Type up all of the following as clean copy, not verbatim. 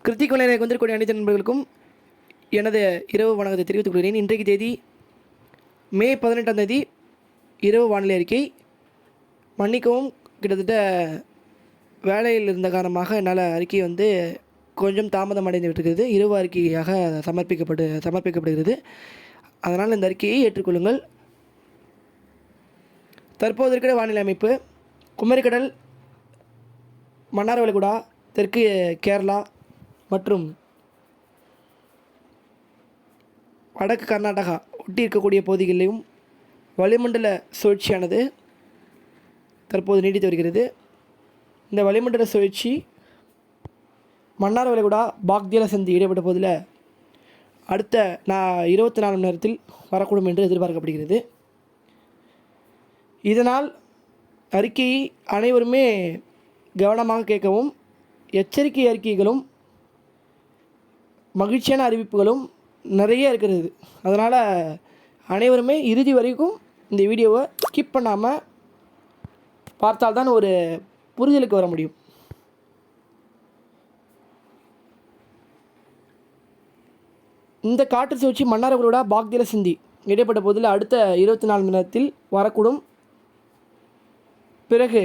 கிருத்திக் வலையனுக்கு வந்திருக்கூடிய அனைத்து நண்பர்களுக்கும் எனது இரவு வணக்கத்தை தெரிவித்துக் கொள்கிறேன். இன்றைக்கு தேதி மே 18ஆம் தேதி இரவு வானிலை அறிக்கை. மன்னிக்கவும், கிட்டத்தட்ட வேலையில் இருந்த காரணமாக என்னால் அறிக்கை கொஞ்சம் தாமதம் அடைந்து விட்டிருக்கிறது. இரவு அறிக்கையாக சமர்ப்பிக்கப்படுகிறது. அதனால் இந்த அறிக்கையை ஏற்றுக்கொள்ளுங்கள். தற்போது இருக்கிற வானிலை அமைப்பு: குமரிக்கடல், மன்னார் வளைகுடா, தெற்கு கேரளா மற்றும் வடக்கு கர்நாடகா ஒட்டி இருக்கக்கூடிய பகுதிகளிலும் வளிமண்டல சுழற்சியானது தற்போது நீடித்து வருகிறது. இந்த வளிமண்டல சுழற்சி மன்னார் வளைகுடா பாக்தியால சந்தி இடைப்பட்ட பகுதியில் அடுத்த 24 மணி நேரத்தில் வரக்கூடும் என்று எதிர்பார்க்கப்படுகிறது. இதனால் அறிக்கையை அனைவருமே கவனமாக கேட்கவும், எச்சரிக்கை அறிக்கைகளும் மகிழ்ச்சியான அறிவிப்புகளும் நிறைய இருக்கிறது. அதனால் அனைவருமே இறுதி வரைக்கும் இந்த வீடியோவை ஸ்கிப் பண்ணாமல் பார்த்தால்தான் ஒரு புரிதலுக்கு வர முடியும். இந்த காற்று சுழற்சி மன்னார் வளைகுடா பாக்தியால சிந்தி இடைப்பட்ட பகுதியில் அடுத்த 24 மணி நேரத்தில் வரக்கூடும். பிறகு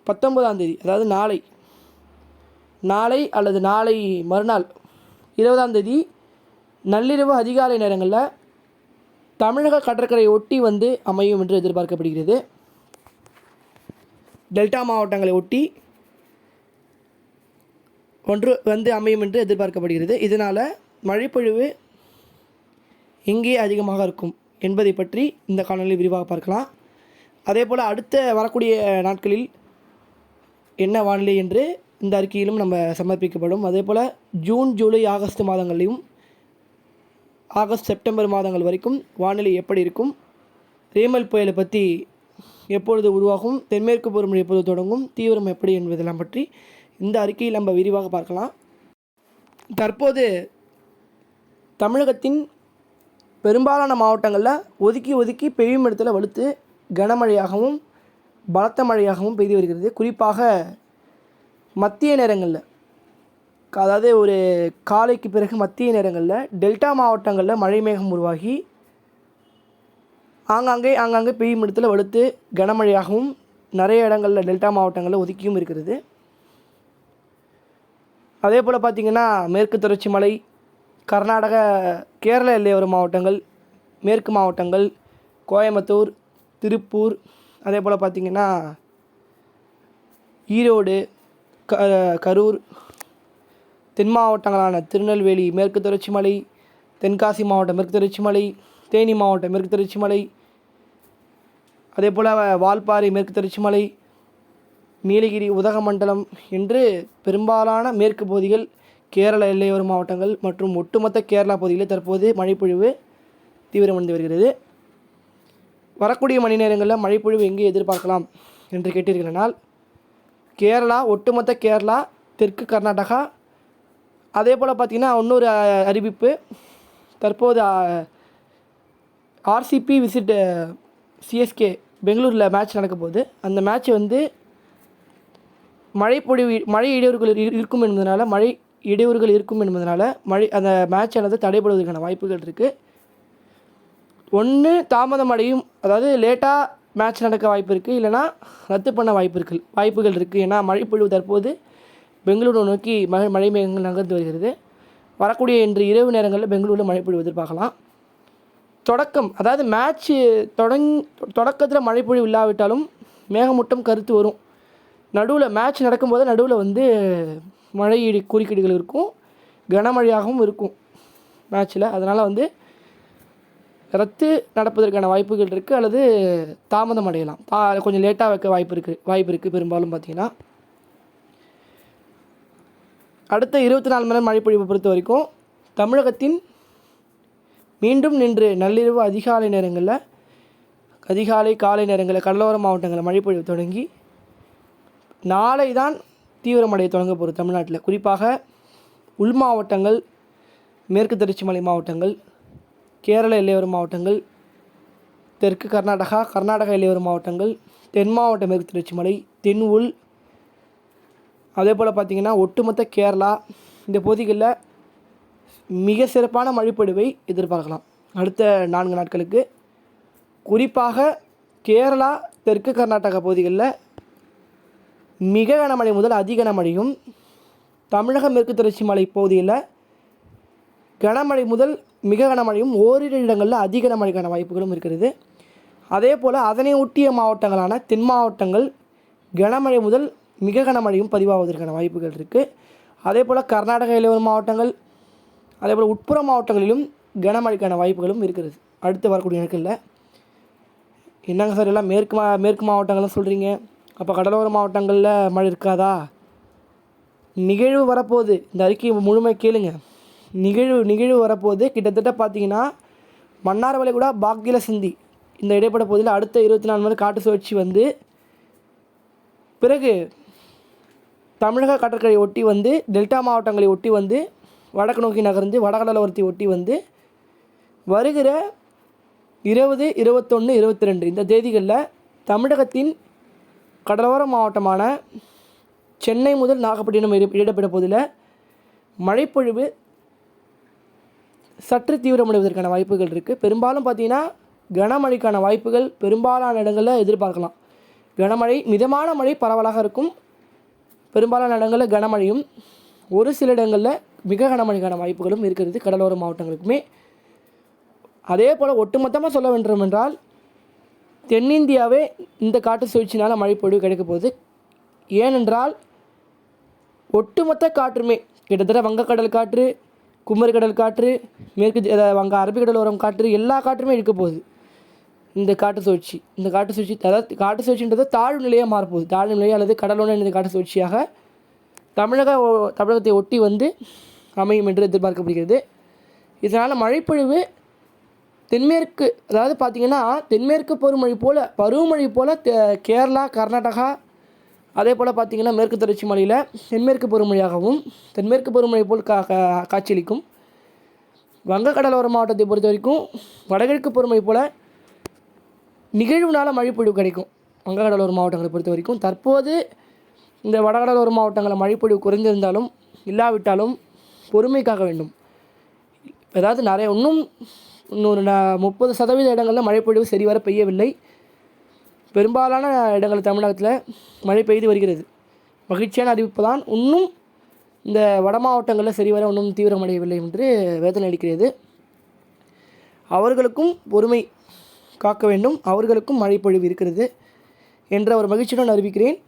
19ஆம் தேதி, அதாவது நாளை அல்லது நாளை மறுநாள் 20ஆம் தேதி நள்ளிரவு அதிகாலை நேரங்களில் தமிழக கடற்கரை ஒட்டி அமையும் என்று எதிர்பார்க்கப்படுகிறது. டெல்டா மாவட்டங்களை ஒட்டி அமையும் என்று எதிர்பார்க்கப்படுகிறது. இதனால் மழைப்பொழிவு எங்கே அதிகமாக இருக்கும் என்பதை பற்றி இந்த காணொலியில் விரிவாக பார்க்கலாம். அதே போல் அடுத்த வரக்கூடிய நாட்களில் என்ன வானிலை என்று இந்த அறிக்கையிலும் நம்ம சமர்ப்பிக்கப்படும். அதே போல் ஜூன், ஜூலை, ஆகஸ்ட் மாதங்களையும் ஆகஸ்ட், செப்டம்பர் மாதங்கள் வரைக்கும் வானிலை எப்படி இருக்கும், ரேமல் புயலை பற்றி எப்பொழுது உருவாகும், தென்மேற்கு பருவமழை எப்பொழுது தொடங்கும், தீவிரம் எப்படி என்பதெல்லாம் பற்றி இந்த அறிக்கையில் நம்ம விரிவாக பார்க்கலாம். தற்போது தமிழகத்தின் பெரும்பாலான மாவட்டங்களில் ஒதுக்கி பெய்யும் இடத்துல வலுத்து கனமழையாகவும் பலத்த மழையாகவும் பெய்து வருகிறது. குறிப்பாக மத்திய நேரங்களில், அதாவது ஒரு காலைக்கு பிறகு மத்திய நேரங்களில் டெல்டா மாவட்டங்களில் மழை மேகம் உருவாகி ஆங்காங்கே பெய்யும் இடத்துல வலுத்து கனமழையாகவும் நிறைய இடங்களில் டெல்டா மாவட்டங்களில் ஒதுக்கியும் இருக்கிறது. அதே போல் பார்த்திங்கன்னா மேற்கு தொடர்ச்சி மலை, கர்நாடக கேரள எல்லையோர மாவட்டங்கள், மேற்கு மாவட்டங்கள், கோயம்புத்தூர், திருப்பூர், அதே போல் பார்த்திங்கன்னா ஈரோடு, கரூர், தென் மாவட்டங்களான திருநெல்வேலி மேற்கு தொடர்ச்சி மலை, தென்காசி மாவட்டம் மேற்கு தொடர்ச்சி மலை, தேனி மாவட்டம் மேற்கு தொடர்ச்சி மலை, அதே போல் வால்பாறை மேற்கு தொடர்ச்சி மலை, நீலகிரி, உதகமண்டலம் என்று பெரும்பாலான மேற்கு பகுதிகள், கேரள எல்லையோர மாவட்டங்கள் மற்றும் ஒட்டுமொத்த கேரளா பகுதிகளில் தற்போது மழைப்பொழிவு தீவிரமடைந்து வருகிறது. வரக்கூடிய மணி நேரங்களில் மழைப்பொழிவு எங்கே எதிர்பார்க்கலாம் என்று கேட்டீர்களானால், கேரளா, ஒட்டுமொத்த கேரளா, தெற்கு கர்நாடகா. அதே போல் பார்த்திங்கன்னா இன்னொரு அறிவிப்பு, தற்போது ஆர்சிபி விசிட் சிஎஸ்கே பெங்களூரில் மேட்ச் நடக்க போகுது. அந்த மேட்ச் மழை இடையூறுகள் இருக்கும் என்பதனால அந்த மேட்சானது தடைபடுவதற்கான வாய்ப்புகள் இருக்குது. ஒன்று தாமதம் அடையும், அதாவது லேட்டாக மேட்ச் நடக்க வாய்ப்பு இருக்குது, இல்லைனா ரத்து பண்ண வாய்ப்புகள் இருக்குது. ஏன்னா மழைப்பொழிவு தற்போது பெங்களூரு நோக்கி மழை மேகங்கள் நகர்ந்து வருகிறது. வரக்கூடிய இன்று இரவு நேரங்களில் பெங்களூரில் மழைப்பொழிவு எதிர்பார்க்கலாம். அதாவது மேட்ச்சு தொடக்கத்தில் மழைப்பொழிவு இல்லாவிட்டாலும் மேகமூட்டம் கருத்து வரும். மேட்ச் நடக்கும்போது நடுவில் மழை குறுக்கீடுகள் இருக்கும், கனமழையாகவும் இருக்கும் மேட்ச்சில். அதனால் ரத்து நடப்பதற்கான வாய்ப்புகள் இருக்குது, அல்லது தாமதம் அடையலாம், கொஞ்சம் லேட்டாக வைக்க வாய்ப்பு இருக்குது. பெரும்பாலும் பார்த்திங்கன்னா அடுத்த 24 மணி நேரம் மழைப்பொழிவை பொறுத்த வரைக்கும் தமிழகத்தின் மீண்டும் நின்று நள்ளிரவு அதிகாலை காலை நேரங்களில் கடலோர மாவட்டங்களில் மழைப்பொழிவு தொடங்கி நாளை தான் தீவிரமடைய தொடங்க போகுது தமிழ்நாட்டில். குறிப்பாக உள் மாவட்டங்கள், மேற்கு தொடர்ச்சி மலை மாவட்டங்கள், கேரள எல்லையோர மாவட்டங்கள், தெற்கு கர்நாடகா எல்லையோர மாவட்டங்கள், தென் மாவட்ட மேற்கு தொடர்ச்சி மலை, தென் உள், அதே போல் பார்த்திங்கன்னா ஒட்டுமொத்த கேரளா இந்த பகுதிகளில் மிக சிறப்பான மழைப்பொழிவை எதிர்பார்க்கலாம் அடுத்த 4 நாட்களுக்கு. குறிப்பாக கேரளா தெற்கு கர்நாடகா பகுதிகளில் மிக கனமழை முதல் அதி கனமழையும், தமிழக மேற்கு தொடர்ச்சி மலை பகுதியில் கனமழை முதல் மிக கனமழையும், ஓரிரு இடங்களில் அதிக கனமழைக்கான வாய்ப்புகளும் இருக்கிறது. அதே போல் அதனை ஒட்டிய மாவட்டங்களான தென் மாவட்டங்கள் கனமழை முதல் மிக கனமழையும் பதிவாவதற்கான வாய்ப்புகள் இருக்குது. அதே போல் கர்நாடக எல்லையோர மாவட்டங்கள், அதே போல் உட்புற மாவட்டங்களிலும் கனமழைக்கான வாய்ப்புகளும் இருக்கிறது அடுத்து வரக்கூடிய நாட்களில். என்னங்க சார் எல்லாம் மேற்கு மாவட்டங்கள்லாம் சொல்கிறீங்க, அப்போ கடலோர மாவட்டங்களில் மழை இருக்காதா? நிகழ்வு வரப்போகுது, இந்த அறிக்கையை முழுமை கேளுங்க. நிகழ்வு வரப்போகுது. கிட்டத்தட்ட பார்த்தீங்கன்னா மன்னார் வளைகுடா பாக்கில சிந்தி இந்த இடைப்பட்ட பகுதியில் அடுத்த 24 மணி காற்று சுழற்சி வந்து பிறகு தமிழக கடற்கரை ஒட்டி வந்து டெல்டா மாவட்டங்களை ஒட்டி வந்து வடக்கு நோக்கி நகர்ந்து வடகடலோரத்தை ஒட்டி வந்து வருகிற 20, 21, 22 இந்த தேதிகளில் தமிழகத்தின் கடலோர மாவட்டமான சென்னை முதல் நாகப்பட்டினம் இடைப்பட்ட பகுதியில் மழைப்பொழிவு சற்று தீவிரமடைவதற்கான வாய்ப்புகள் இருக்குது. பெரும்பாலும் பார்த்திங்கன்னா கனமழைக்கான வாய்ப்புகள் பெரும்பாலான இடங்களில் எதிர்பார்க்கலாம். கனமழை, மிதமான மழை பரவலாக இருக்கும். பெரும்பாலான இடங்களில் கனமழையும், ஒரு சில இடங்களில் மிக கனமழைக்கான வாய்ப்புகளும் இருக்கிறது கடலோர மாவட்டங்களுக்குமே. அதே போல் ஒட்டுமொத்தமாக சொல்ல வேண்டும் என்றால் தென்னிந்தியாவே இந்த காற்று சுழற்சினால் மழைப்பொழிவு கிடைக்க போகுது. ஏனென்றால் ஒட்டுமொத்த காற்றுமே கிட்டத்தட்ட வங்கக்கடல் காற்று, குமரிக்கடல் காற்று, வங்க அரபிக்கடலோரம் காற்று, எல்லா காற்றுமே இருக்க போகுது இந்த காற்று சுழற்சி. இந்த காற்று சுழற்சி அதாவது காற்று சுழற்சின்றது தாழ்வு நிலையாக மாறப்போகுது. தாழ்வு நிலை அல்லது கடலோர இந்த காற்று சுழற்சியாக தமிழகத்தை ஒட்டி வந்து அமையும் என்று எதிர்பார்க்கப்படுகிறது. இதனால் மழைப்பொழிவு தென்மேற்கு, அதாவது பார்த்திங்கன்னா தென்மேற்கு பருவமழை போல் கேரளா, கர்நாடகா, அதே போல் பார்த்திங்கன்னா மேற்கு தொடர்ச்சி மலையில் தென்மேற்கு பருவமழையாகவும் தென்மேற்கு பருவமழை போல் காட்சியளிக்கும். வங்கக்கடலோர மாவட்டத்தை பொறுத்த வரைக்கும் வடகிழக்கு பருவமழை போல் நிகழ்வுனால் மழைப்பொழிவு கிடைக்கும். வங்கக்கடலோர மாவட்டங்களை பொறுத்த வரைக்கும் தற்போது இந்த வடகடலோர மாவட்டங்களில் மழைப்பொழிவு குறைந்திருந்தாலும் இல்லாவிட்டாலும் பொறுமைக்காக வேண்டும். அதாவது இன்னொரு 30% இடங்களில் மழைப்பொழிவு சரிவர பெய்யவில்லை. பெரும்பாலான இடங்கள் தமிழகத்தில் மழை பெய்து வருகிறது. மகிழ்ச்சியான அறிவிப்பு தான். இன்னும் இந்த வட மாவட்டங்களில் சரிவர இன்னும் தீவிரமடையவில்லை என்று வேதனை அளிக்கிறது. அவர்களுக்கும் பொறுமை காக்க வேண்டும், அவர்களுக்கும் மழைப்பொழிவு இருக்கிறது என்ற ஒரு மகிழ்ச்சியுடன் அறிவிக்கிறேன்.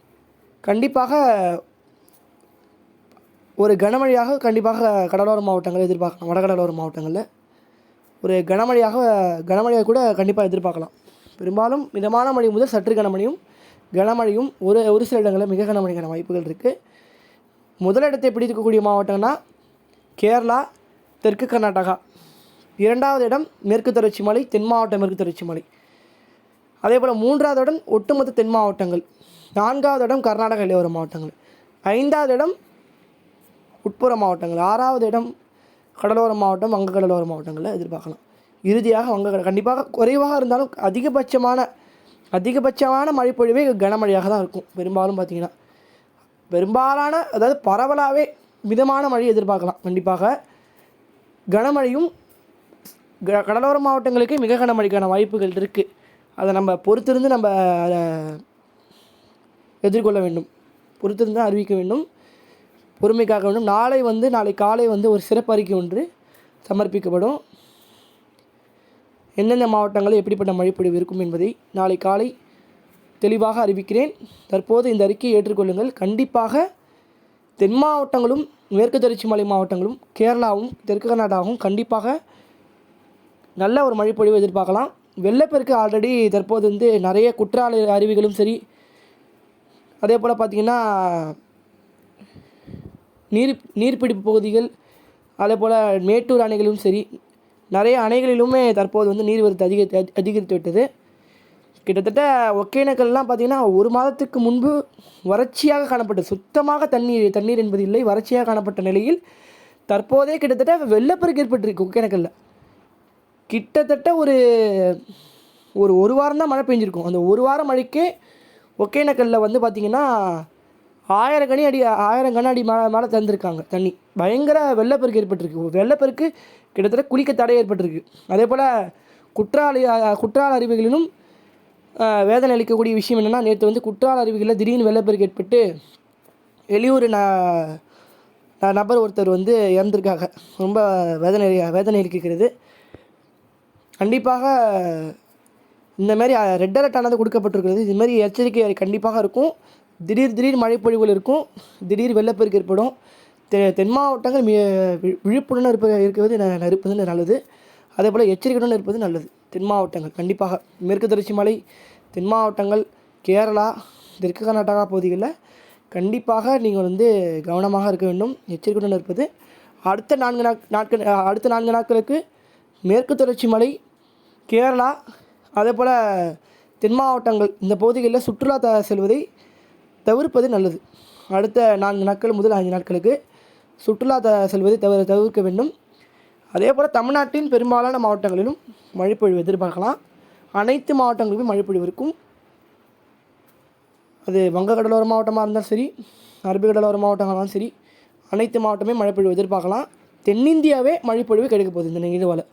கண்டிப்பாக ஒரு கனமழையாக கண்டிப்பாக கடலோர மாவட்டங்களை எதிர்பார்க்கலாம். வடகடலோர மாவட்டங்களில் ஒரு கனமழையாக கூட கண்டிப்பாக எதிர்பார்க்கலாம். பெரும்பாலும் மிதமான மழை முதல் சற்று கனமழையும் ஒரு சில இடங்களில் மிக கனமழைக்கான வாய்ப்புகள் இருக்குது. முதலிடத்தை பிடிக்கக்கூடிய மாவட்டம்னா கேரளா, தெற்கு கர்நாடகா. 2வது இடம் மேற்கு தொடர்ச்சி மலை, தென் மாவட்ட மேற்கு தொடர்ச்சி மலை. அதே போல் 3வது இடம் ஒட்டுமொத்த தென் மாவட்டங்கள். 4வது இடம் கர்நாடக எல்லையோர மாவட்டங்கள். 5வது இடம் உட்புற மாவட்டங்கள். 6வது இடம் கடலோர மாவட்டம், வங்கக்கடலோர மாவட்டங்களில் எதிர்பார்க்கலாம். இறுதியாக கண்டிப்பாக குறைவாக இருந்தாலும் அதிகபட்சமான மழைப்பொழிவே கனமழையாக தான் இருக்கும். பெரும்பாலும் பார்த்திங்கன்னா அதாவது பரவலாகவே மிதமான மழை எதிர்பார்க்கலாம். கண்டிப்பாக கனமழையும் கடலோர மாவட்டங்களுக்கே மிக கனமழைக்கான வாய்ப்புகள் இருக்குது. அதை நம்ம பொறுத்திருந்து நம்ம அதை எதிர்கொள்ள வேண்டும், பொறுத்திருந்து அறிவிக்க வேண்டும், பொறுமைக்காக வேண்டும். நாளை காலை ஒரு சிறப்பு அறிக்கை ஒன்று சமர்ப்பிக்கப்படும். எந்தெந்த மாவட்டங்களில் எப்படிப்பட்ட மழைப்பொழிவு இருக்கும் என்பதை நாளை காலை தெளிவாக அறிவிக்கிறேன். தற்போது இந்த அறிக்கையை ஏற்றுக்கொள்ளுங்கள். கண்டிப்பாக தென் மாவட்டங்களும் மேற்கு தொடர்ச்சி மலை மாவட்டங்களும் கேரளாவும் தெற்கு கர்நாடகாவும் கண்டிப்பாக நல்ல ஒரு மழைப்பொழிவு எதிர்பார்க்கலாம். வெள்ளப்பெருக்கு ஆல்ரெடி தற்போது நிறைய குற்றால அருவிகளும் சரி, அதே போல் பார்த்திங்கன்னா நீர்பிடிப்பு பகுதிகள், அதே போல் மேட்டூர் அணைகளும் சரி, நிறைய அணைகளிலுமே தற்போது நீர்வரத்து அதிகரித்து விட்டது. கிட்டத்தட்ட ஒகேனக்கல்லாம் பார்த்திங்கன்னா ஒரு மாதத்துக்கு முன்பு வறட்சியாக காணப்பட்டது. சுத்தமாக தண்ணீர் என்பது இல்லை, வறட்சியாக காணப்பட்ட நிலையில் தற்போதே கிட்டத்தட்ட வெள்ளப்பெருக்கு ஏற்பட்டிருக்கு ஒகேனக்கல்லில். கிட்டத்தட்ட ஒரு வாரம் தான் மழை பெஞ்சிருக்கும். அந்த ஒரு வாரம் மழைக்கே ஒகேனக்கல்லில் பார்த்திங்கன்னா 1000 கன அடி மேலே திறந்துருக்காங்க தண்ணி. பயங்கர வெள்ளப்பெருக்கு ஏற்பட்டிருக்கு. வெள்ளப்பெருக்கு கிட்டத்தட்ட குளிக்க தடை ஏற்பட்டிருக்கு. அதே போல் குற்றால அருவிகளிலும் வேதனை அளிக்கக்கூடிய விஷயம் என்னென்னா, நேற்று வந்து குற்றால அருவிகளில் திடீர்னு வெள்ளப்பெருக்கு ஏற்பட்டு வெளியூர் நபர் ஒருத்தர் வந்து இறந்துருக்காங்க. ரொம்ப வேதனை அளிக்கிறது. கண்டிப்பாக இந்தமாரி ரெட் அலர்ட் ஆனது கொடுக்கப்பட்டிருக்கிறது. இதுமாரி எச்சரிக்கை கண்டிப்பாக இருக்கும். திடீர் மழைப்பொழிவுகள் இருக்கும். திடீர் வெள்ளப்பெருக்கு ஏற்படும். தென் மாவட்டங்கள் விழிப்புடன் இருப்பது நல்லது. அதே போல் எச்சரிக்கையுடன் இருப்பது நல்லது. தென் மாவட்டங்கள் கண்டிப்பாக மேற்கு தொடர்ச்சி மலை, தென் மாவட்டங்கள், கேரளா, தெற்கு கர்நாடகா பகுதிகளில் கண்டிப்பாக நீங்கள் வந்து கவனமாக இருக்க வேண்டும். எச்சரிக்கையுடன் இருப்பது. அடுத்த 4 நாட்களுக்கு மேற்கு தொடர்ச்சி மலை, கேரளா, அதே போல் தென் மாவட்டங்கள் இந்த பகுதிகளில் சுற்றுலா செல்வதை தவிர்ப்பது நல்லது. அடுத்த 4 நாட்கள் முதல் 5 நாட்களுக்கு சுற்றுலா செல்வதை தவிர்க்க வேண்டும். அதே போல் தமிழ்நாட்டின் பெரும்பாலான மாவட்டங்களிலும் மழைப்பொழிவு எதிர்பார்க்கலாம். அனைத்து மாவட்டங்களுக்கும் மழைப்பொழிவு இருக்கும். அது வங்கக்கடலோர மாவட்டமாக இருந்தாலும் சரி, அரபிக்கடலோர மாவட்டங்களாக இருந்தாலும் சரி, அனைத்து மாவட்டமே மழைப்பொழிவு எதிர்பார்க்கலாம். தென்னிந்தியாவே மழைப்பொழிவு கிடைக்க போகுது இந்த நிகழ்வால்.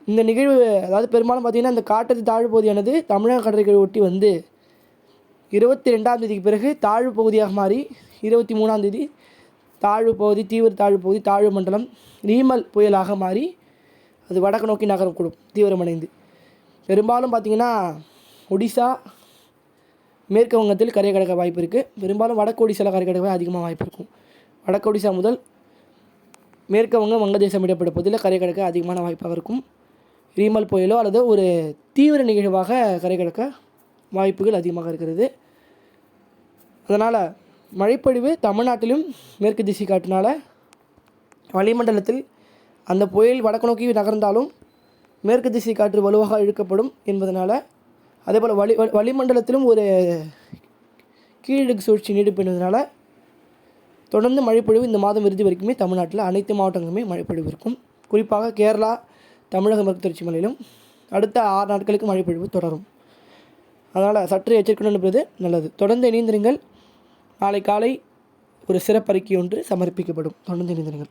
இந்த நிகழ்வு அதாவது பெரும்பாலும் பார்த்திங்கன்னா, இந்த காற்றழுத்த தாழ்வு பகுதியானது தமிழக கடற்கரை ஒட்டி வந்து 22ஆம் தேதிக்கு பிறகு தாழ்வு பகுதியாக மாறி 23ஆம் தேதி தாழ்வு பகுதி, தீவிர தாழ்வு பகுதி, தாழ்வு மண்டலம், ரீமல் புயலாக மாறி அது வடக்கு நோக்கி நகரக்கூடும் தீவிரமடைந்து. பெரும்பாலும் பார்த்திங்கன்னா ஒடிசா, மேற்கு வங்கத்தில் கரை கடக்க வாய்ப்பு இருக்குது. பெரும்பாலும் வடக்கு ஒடிசாவில் கரை கடக்க அதிகமாக வாய்ப்பு இருக்கும். வடக்கு ஒடிசா முதல் மேற்கு வங்கதேசம் இடப்பட்ட பகுதியில் கரை கடக்க அதிகமான வாய்ப்பாக இருக்கும். ரீமல் புயலோ அல்லது ஒரு தீவிர நிகழ்வாக கரை கடக்க வாய்ப்புகள் அதிகமாக இருக்கிறது. அதனால் மழைப்பொழிவு தமிழ்நாட்டிலும் மேற்கு திசை காற்றினால் வளிமண்டலத்தில் அந்த புயல் வடக்கு நோக்கி நகர்ந்தாலும் மேற்கு திசை காற்று வலுவாக இழுக்கப்படும் என்பதனால், அதேபோல் வளிமண்டலத்திலும் ஒரு கீழடுக்கு சுழற்சி நீடிப்பதனால தொடர்ந்து மழைப்பொழிவு இந்த மாதம் இறுதி வரைக்குமே தமிழ்நாட்டில் அனைத்து மாவட்டங்களுமே மழைப்பொழிவு இருக்கும். குறிப்பாக கேரளா, தமிழக மேற்கு தொடர்ச்சி மலையிலும் அடுத்த 6 நாட்களுக்கு மழைப்பொழிவு தொடரும். அதனால் சற்று எச்சரிக்கையுடன் இருப்பது நல்லது. தொடர்ந்து இணைந்திருங்கள். நாளை காலை ஒரு சிறப்பறிக்கை ஒன்று சமர்ப்பிக்கப்படும். தொடர்ந்து இணைந்திருங்கள்.